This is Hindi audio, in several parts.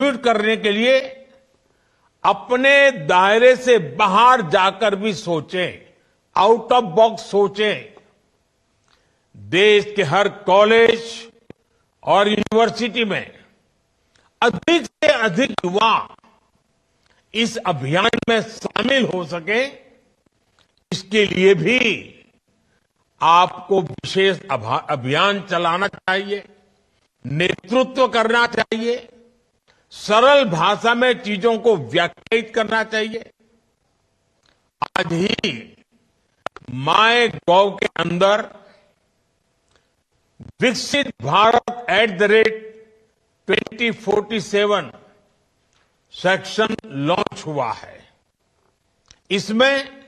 कंट्रीब्यूट करने के लिए अपने दायरे से बाहर जाकर भी सोचें, आउट ऑफ बॉक्स सोचें। देश के हर कॉलेज और यूनिवर्सिटी में अधिक से अधिक युवा इस अभियान में शामिल हो सके, इसके लिए भी आपको विशेष अभियान चलाना चाहिए, नेतृत्व करना चाहिए, सरल भाषा में चीजों को व्याख्यायित करना चाहिए। आज ही माय गॉव के अंदर विकसित भारत @2047 सेक्शन लॉन्च हुआ है। इसमें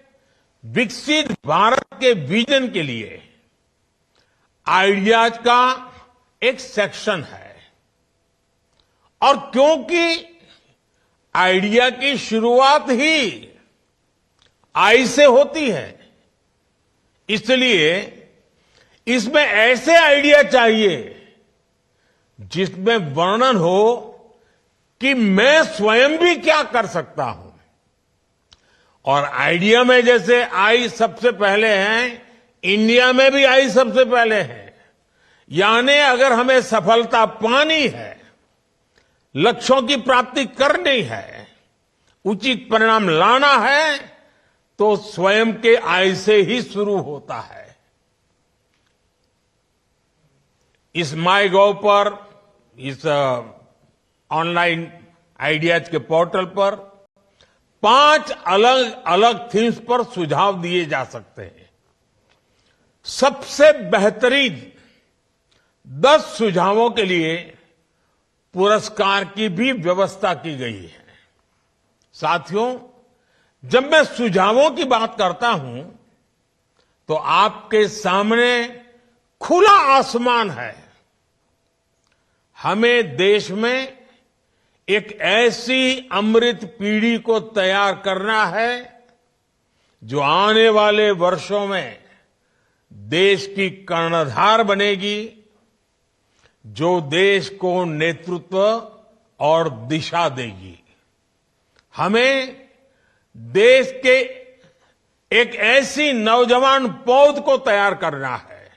विकसित भारत के विजन के लिए आइडियाज का एक सेक्शन है। और क्योंकि आइडिया की शुरुआत ही आई से होती है, इसलिए इसमें ऐसे आइडिया चाहिए जिसमें वर्णन हो कि मैं स्वयं भी क्या कर सकता हूं। और आइडिया में जैसे आई सबसे पहले है, इंडिया में भी आई सबसे पहले है। यानी अगर हमें सफलता पानी है, लक्ष्यों की प्राप्ति करनी है, उचित परिणाम लाना है, तो स्वयं के आई से ही शुरू होता है। इस माई गॉव पर, इस ऑनलाइन आइडियाज के पोर्टल पर 5 अलग अलग थीम्स पर सुझाव दिए जा सकते हैं। सबसे बेहतरीन 10 सुझावों के लिए पुरस्कार की भी व्यवस्था की गई है। साथियों, जब मैं सुझावों की बात करता हूं तो आपके सामने खुला आसमान है। हमें देश में एक ऐसी अमृत पीढ़ी को तैयार करना है जो आने वाले वर्षों में देश की कर्णधार बनेगी, जो देश को नेतृत्व और दिशा देगी। हमें देश के एक ऐसी नौजवान पौध को तैयार करना है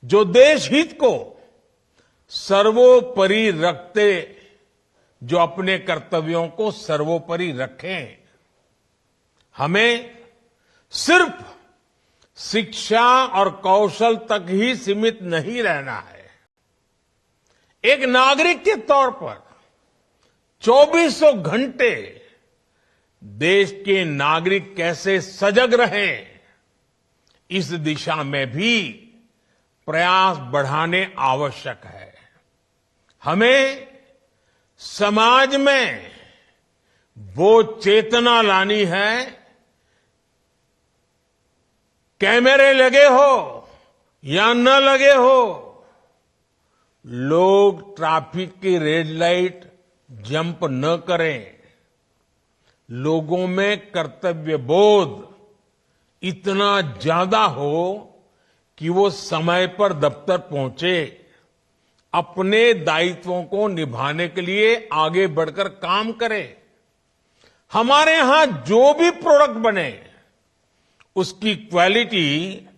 जो देश हित को सर्वोपरि रखते, जो अपने कर्तव्यों को सर्वोपरि रखें। हमें सिर्फ शिक्षा और कौशल तक ही सीमित नहीं रहना है। एक नागरिक के तौर पर 2400 घंटे देश के नागरिक कैसे सजग रहें, इस दिशा में भी प्रयास बढ़ाने आवश्यक है। हमें समाज में वो चेतना लानी है, कैमरे लगे हो या न लगे हो, लोग ट्रैफिक की रेड लाइट जंप न करें। लोगों में कर्तव्य बोध इतना ज्यादा हो कि वो समय पर दफ्तर पहुंचे, अपने दायित्वों को निभाने के लिए आगे बढ़कर काम करें। हमारे यहां जो भी प्रोडक्ट बने, उसकी क्वालिटी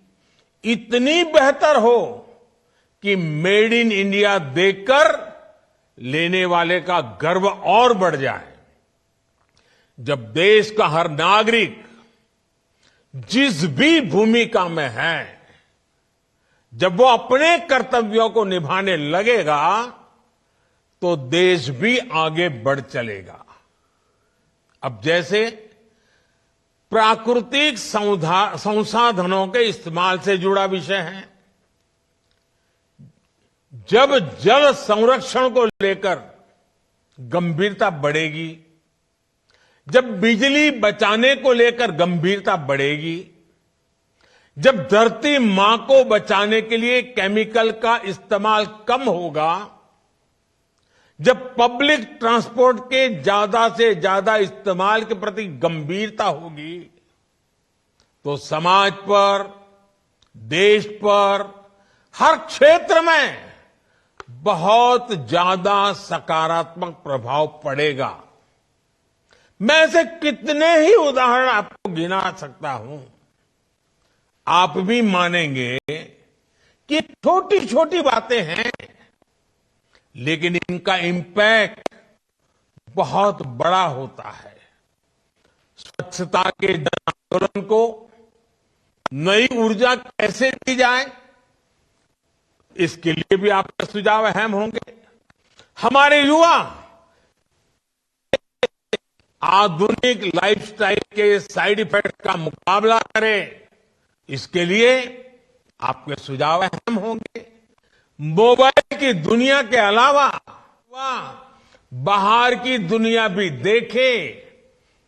इतनी बेहतर हो कि मेड इन इंडिया देखकर लेने वाले का गर्व और बढ़ जाए। जब देश का हर नागरिक जिस भी भूमिका में है, जब वो अपने कर्तव्यों को निभाने लगेगा, तो देश भी आगे बढ़ चलेगा। अब जैसे प्राकृतिक संसाधनों के इस्तेमाल से जुड़ा विषय है, जब जल संरक्षण को लेकर गंभीरता बढ़ेगी, जब बिजली बचाने को लेकर गंभीरता बढ़ेगी, जब धरती मां को बचाने के लिए केमिकल का इस्तेमाल कम होगा, जब पब्लिक ट्रांसपोर्ट के ज्यादा से ज्यादा इस्तेमाल के प्रति गंभीरता होगी, तो समाज पर, देश पर, हर क्षेत्र में बहुत ज्यादा सकारात्मक प्रभाव पड़ेगा। मैं ऐसे कितने ही उदाहरण आपको गिना सकता हूं। आप भी मानेंगे कि छोटी छोटी बातें हैं, लेकिन इनका इंपैक्ट बहुत बड़ा होता है। स्वच्छता के जन आंदोलन को नई ऊर्जा कैसे दी जाए, इसके लिए भी आपके सुझाव अहम होंगे। हमारे युवा आधुनिक लाइफस्टाइल के साइड इफेक्ट का मुकाबला करें, इसके लिए आपके सुझाव अहम होंगे। मोबाइल की दुनिया के अलावा बाहर की दुनिया भी देखे,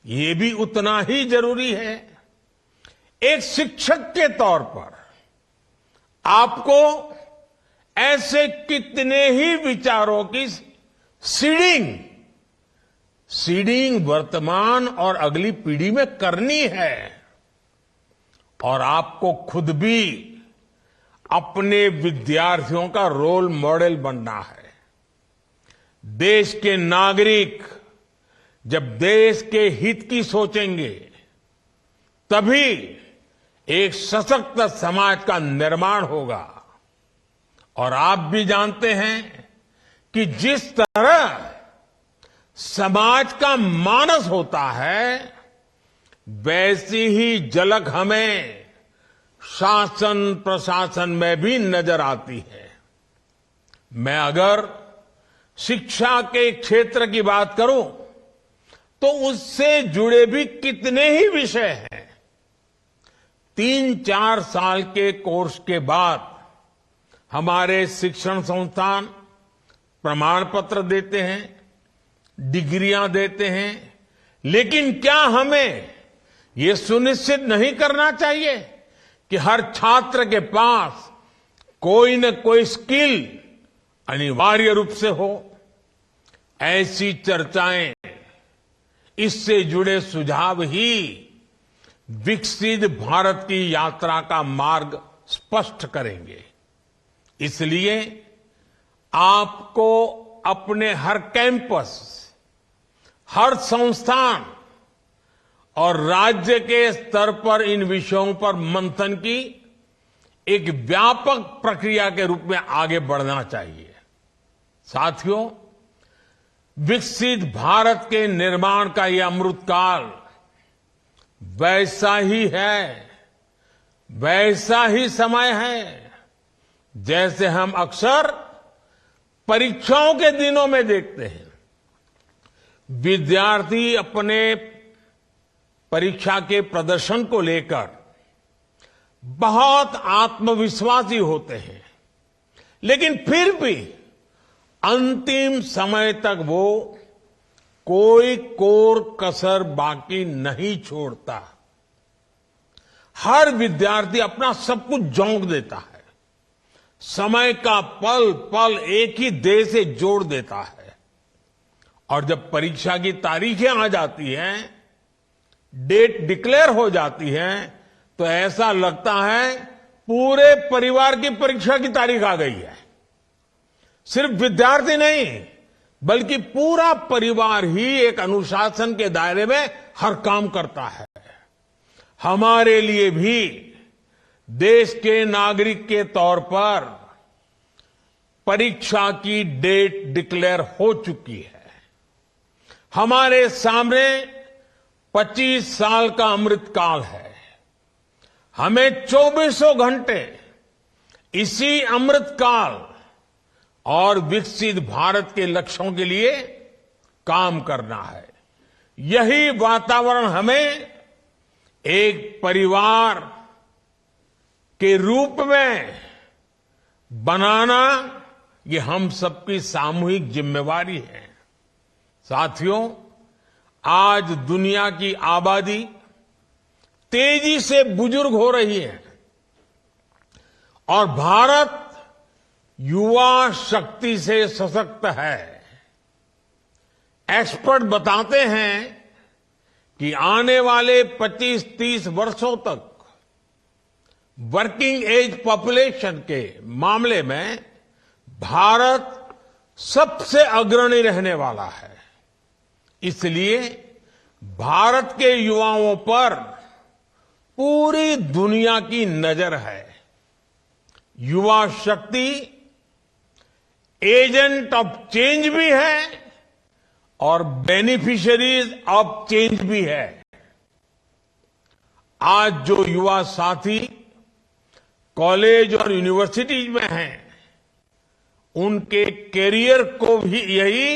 ये भी उतना ही जरूरी है। एक शिक्षक के तौर पर आपको ऐसे कितने ही विचारों की सीडिंग वर्तमान और अगली पीढ़ी में करनी है, और आपको खुद भी अपने विद्यार्थियों का रोल मॉडल बनना है। देश के नागरिक जब देश के हित की सोचेंगे, तभी एक सशक्त समाज का निर्माण होगा। और आप भी जानते हैं कि जिस तरह समाज का मानस होता है, वैसी ही झलक हमें शासन प्रशासन में भी नजर आती है। मैं अगर शिक्षा के क्षेत्र की बात करूं, तो उससे जुड़े भी कितने ही विषय हैं। 3-4 साल के कोर्स के बाद हमारे शिक्षण संस्थान प्रमाण पत्र देते हैं, डिग्रियां देते हैं, लेकिन क्या हमें ये सुनिश्चित नहीं करना चाहिए कि हर छात्र के पास कोई न कोई स्किल अनिवार्य रूप से हो? ऐसी चर्चाएं, इससे जुड़े सुझाव ही विकसित भारत की यात्रा का मार्ग स्पष्ट करेंगे। इसलिए आपको अपने हर कैंपस, हर संस्थान और राज्य के स्तर पर इन विषयों पर मंथन की एक व्यापक प्रक्रिया के रूप में आगे बढ़ना चाहिए। साथियों, विकसित भारत के निर्माण का यह अमृतकाल वैसा ही है, वैसा ही समय है जैसे हम अक्सर परीक्षाओं के दिनों में देखते हैं। विद्यार्थी अपने परीक्षा के प्रदर्शन को लेकर बहुत आत्मविश्वासी होते हैं, लेकिन फिर भी अंतिम समय तक वो कोई कोर कसर बाकी नहीं छोड़ता। हर विद्यार्थी अपना सब कुछ झोंक देता है, समय का पल पल एक ही देह से जोड़ देता है, और जब परीक्षा की तारीखें आ जाती हैं, डेट डिक्लेयर हो जाती है, तो ऐसा लगता है पूरे परिवार की परीक्षा की तारीख आ गई है। सिर्फ विद्यार्थी नहीं, बल्कि पूरा परिवार ही एक अनुशासन के दायरे में हर काम करता है। हमारे लिए भी देश के नागरिक के तौर पर परीक्षा की डेट डिक्लेयर हो चुकी है। हमारे सामने 25 साल का अमृतकाल है। हमें 24 घंटे इसी अमृतकाल और विकसित भारत के लक्ष्यों के लिए काम करना है। यही वातावरण हमें एक परिवार के रूप में बनाना, ये हम सबकी सामूहिक जिम्मेवारी है। साथियों, आज दुनिया की आबादी तेजी से बुजुर्ग हो रही है, और भारत युवा शक्ति से सशक्त है। एक्सपर्ट बताते हैं कि आने वाले 25-30 वर्षों तक वर्किंग एज पॉपुलेशन के मामले में भारत सबसे अग्रणी रहने वाला है। इसलिए भारत के युवाओं पर पूरी दुनिया की नजर है। युवा शक्ति एजेंट ऑफ चेंज भी है और बेनिफिशियरीज ऑफ चेंज भी है। आज जो युवा साथी कॉलेज और यूनिवर्सिटीज में हैं, उनके कैरियर को भी यही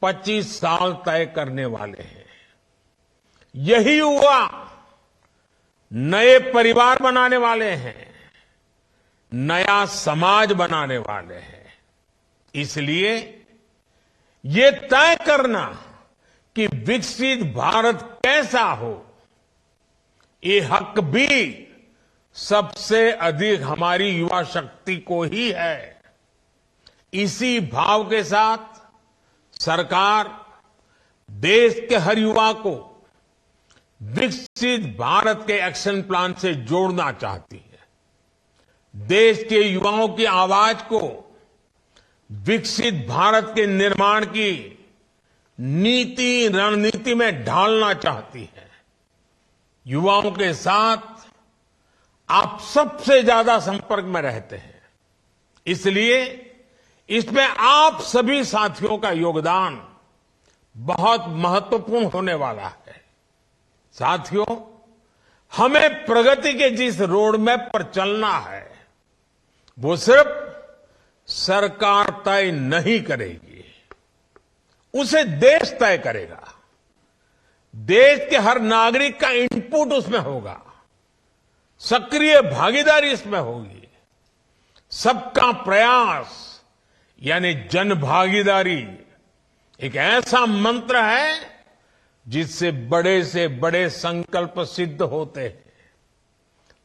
25 साल तय करने वाले हैं। यही युवा नए परिवार बनाने वाले हैं, नया समाज बनाने वाले हैं। इसलिए ये तय करना कि विकसित भारत कैसा हो, ये हक भी सबसे अधिक हमारी युवा शक्ति को ही है। इसी भाव के साथ सरकार देश के हर युवा को विकसित भारत के एक्शन प्लान से जोड़ना चाहती है। देश के युवाओं की आवाज को विकसित भारत के निर्माण की नीति रणनीति में ढालना चाहती है। युवाओं के साथ आप सबसे ज्यादा संपर्क में रहते हैं, इसलिए इसमें आप सभी साथियों का योगदान बहुत महत्वपूर्ण होने वाला है। साथियों, हमें प्रगति के जिस रोड मैप पर चलना है, वो सिर्फ सरकार तय नहीं करेगी, उसे देश तय करेगा। देश के हर नागरिक का इनपुट उसमें होगा, सक्रिय भागीदारी इसमें होगी। सबका प्रयास यानी जन भागीदारी एक ऐसा मंत्र है जिससे बड़े से बड़े संकल्प सिद्ध होते हैं।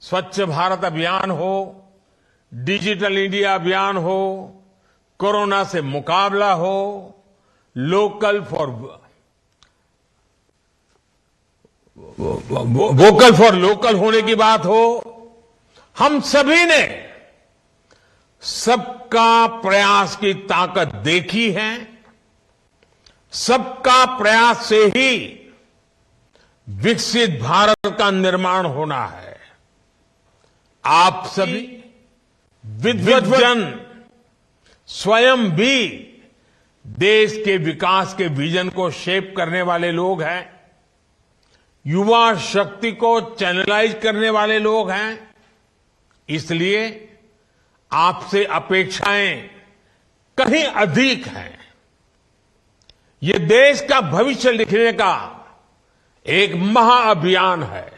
स्वच्छ भारत अभियान हो, डिजिटल इंडिया अभियान हो, कोरोना से मुकाबला हो, वोकल फॉर लोकल होने की बात हो, हम सभी ने सबका प्रयास की ताकत देखी है। सबका प्रयास से ही विकसित भारत का निर्माण होना है। आप सभी विद्वज्जन स्वयं भी देश के विकास के विजन को शेप करने वाले लोग हैं, युवा शक्ति को चैनलाइज करने वाले लोग हैं। इसलिए आपसे अपेक्षाएं कहीं अधिक हैं। ये देश का भविष्य लिखने का एक महाअभियान है।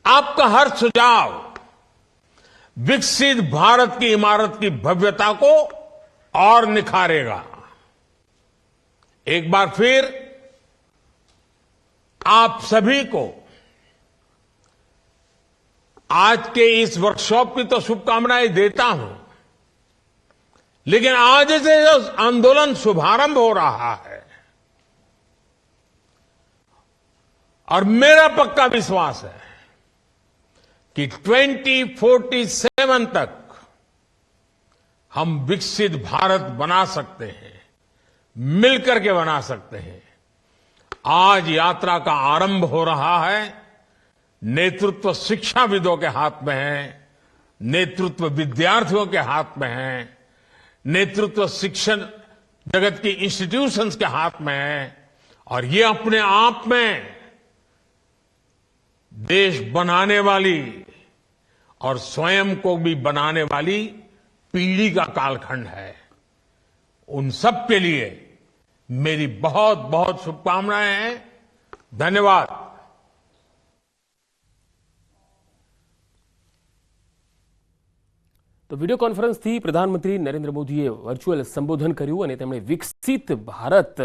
आपका हर सुझाव विकसित भारत की इमारत की भव्यता को और निखारेगा। एक बार फिर आप सभी को आज के इस वर्कशॉप की तो शुभकामनाएं देता हूं, लेकिन आज से जो आंदोलन शुभारंभ हो रहा है, और मेरा पक्का विश्वास है कि 2047 तक हम विकसित भारत बना सकते हैं, मिलकर के बना सकते हैं। आज यात्रा का आरंभ हो रहा है। नेतृत्व शिक्षाविदों के हाथ में है, नेतृत्व विद्यार्थियों के हाथ में है, नेतृत्व शिक्षण जगत की इंस्टीट्यूशंस के हाथ में है, और ये अपने आप में देश बनाने वाली और स्वयं को भी बनाने वाली पीढ़ी का कालखंड है। उन सब के लिए मेरी बहुत बहुत शुभकामनाएं हैं। धन्यवाद। તો વિડીયો કોન્ફરન્સથી પ્રધાનમંત્રી નરેન્દ્ર મોદીએ વર્ચ્યુઅલ સંબોધન કર્યું અને તેમણે વિકસિત ભારત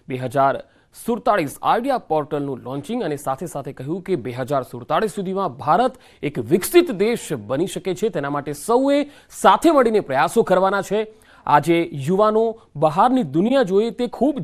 2047 આઈડિયા પોર્ટલનું લોન્ચિંગ અને સાથે સાથે કહ્યું કે 2047 સુધીમાં ભારત એક વિકસિત દેશ બની શકે છે, તેના માટે સૌએ સાથે મળીને પ્રયાસો કરવાના છે। આજે યુવાનો બહારની દુનિયા જોઈએ તે ખૂબ